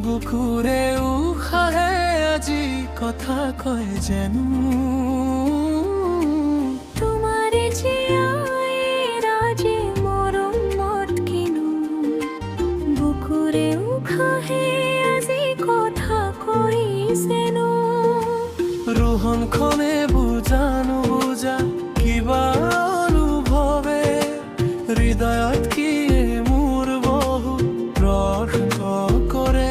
বুকুৰে উশাহে আজি কথা কয় যেন তোমাৰে জীয়াই ৰাজে মৰমত কিনো বুকুৰে উশাহে আজি কথা কৈছেনো ৰোহনখনে বুজা নুবুজা কিবা অনুভৱে হৃদয়ত কি মোৰ বহু প্ৰশ্ন কৰে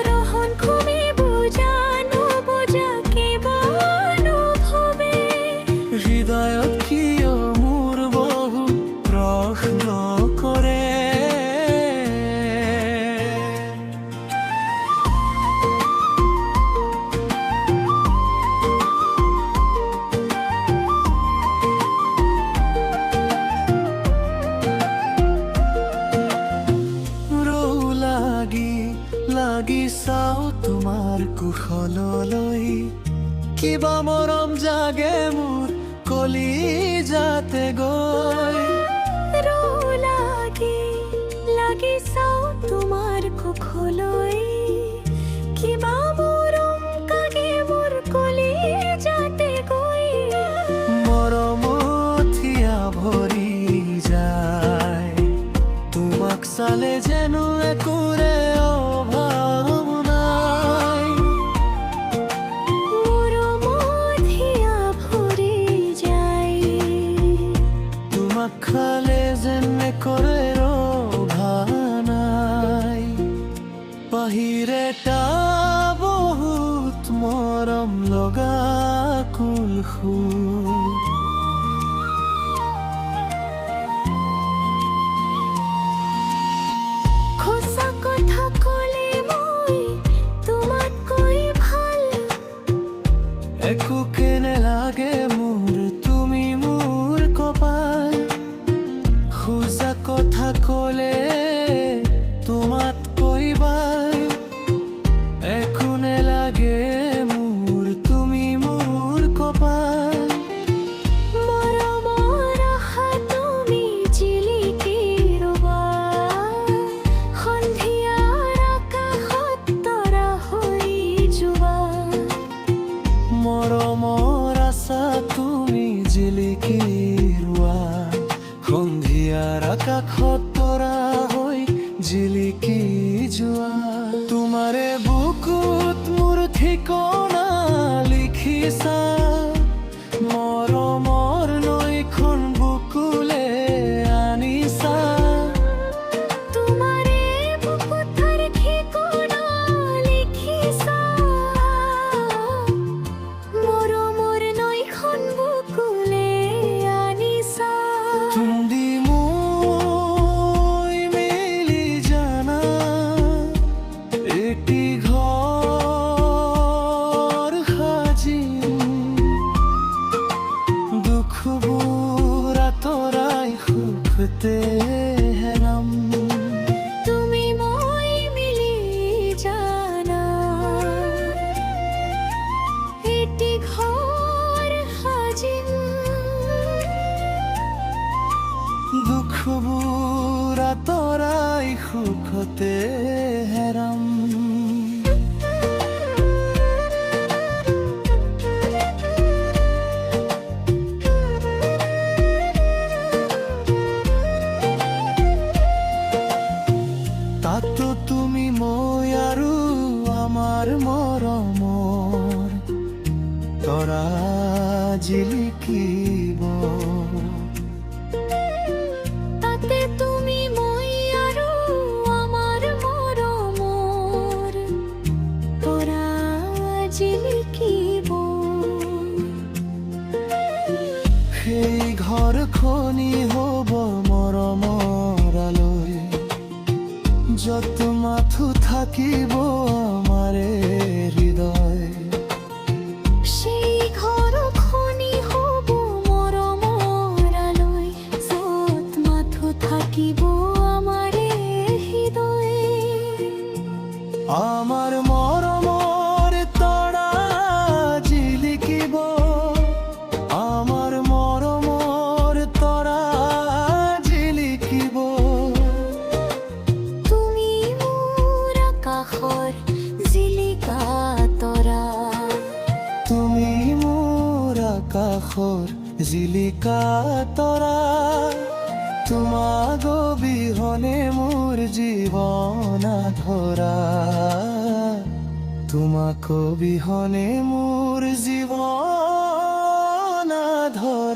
ৰোহনখনে বুজা নুবুজা কিবা অনুভৱে হৃদয়ত কিয় মোৰ বহু প্ৰশ্ন কৰে লাগি চাও তোমাৰ কুশললৈ কিবা মৰম জাগে মোৰ কলিজাতে গৈ লাগি চাও তোমাৰ কুশললৈ কিবা মৰম জাগে মোৰ কলিজাতে গৈ মৰমথিয়া ভৰি যায় তোমাক চালে যেনো একোৰে খালে যেনে কৰে ৰভানাই বাহিৰে তা বহুত মৰম লগা কুলসুৰ সঁচা কথা ক'লে মই তোমাতকৈ ভাল একো কেনে লাগে মোৰ তুমি মোৰ কপাল সঁচা কথা ক'লে তোমাতকৈ ভাল একো নেলাগে মোৰ তুমি মোৰ কপাল মৰমৰ আশা তুমি জিলিকি ৰ'বা সন্ধিয়াৰ আকাশত তৰা হৈ যোৱা মৰমৰ আশা তুমি জিলিকি ৰোৱা সন্ধিয়াৰ আকাশত তৰা হৈ জিলিকি যোৱা তোমাৰে বুকুত মোৰ ঠিকনা লিখিছা মৰমৰ নৈখন বুকুলে আনিছা তোমাৰে বুকুত ঠিকনা লিখিছা মৰমৰ নৈখন বুকুলে আনিছা তুমি মই মিলি জানা এটি ঘৰ সাজিম দুখবোৰ আঁতৰাই সুখতে হেৰাম তুমি মই মিলি জানা এটি ঘৰ সাজিম দুখবোৰ আঁতৰাই সুখতে হেৰাম তাতো তুমি মই আৰু আমাৰ মৰমৰ তৰা জিলিকিব তাতে তুমি মই আৰু আমাৰ মৰমৰ তৰা জিলিকিব সেই ঘৰখনি হ'ব মৰমৰ আলৈ যত মাথো থাকিব আমাৰে হৃদয় সেই ঘৰখনি হ'ব মৰমৰ আলৈ যত মাথো থাকিব আমাৰে হৃদয় আমাৰ মৰমৰ তৰা জিলিকিব আমাৰ মৰমৰ তৰা জিলিকিব তুমি মোৰ আকাশ আকাশৰ জিলিকা তৰা তুমি মোৰ আকাশৰ জিলিকা তৰা তোমাক অবিহনে মোৰ জীৱন ধৰা তোমাক অবিহনে মোৰ জীৱন ধৰা